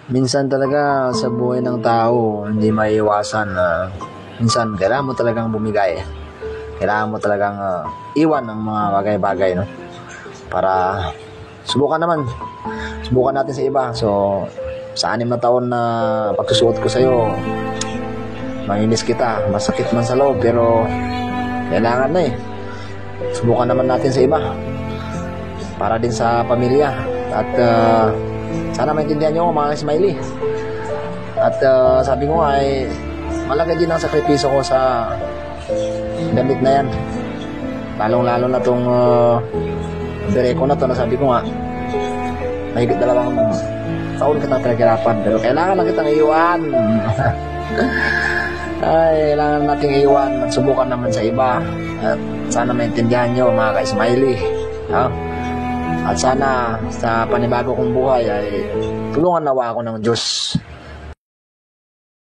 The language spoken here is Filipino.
Minsan talaga sa buhay ng tao, hindi maiiwasan na minsan kailangan mo talagang bumigay. Kailangan mo talagang iwan ng mga bagay-bagay, no? Para subukan naman. Subukan natin sa iba. So, sa 6 na taon na pagsusuot ko sa'yo, manginis kita, masakit man sa loob, pero kailangan na eh. Subukan naman natin sa iba. Para din sa pamilya. At sana maintindihan nyo mga Smiley. At sabi ko nga ay malaki din ang sakripisyo ko sa damit na yan. Lalong-lalo na tong bereko na to na sabi ko nga mahigit 2 taon kita pinaghirapan, pero kailangan lang kitang iwan. Ay, kailangan nating iwan at subukan naman sa iba. At sana maintindihan nyo mga ka-Smiley. At sana sa panibago kong buhay ay tulungan nawa ako ng Diyos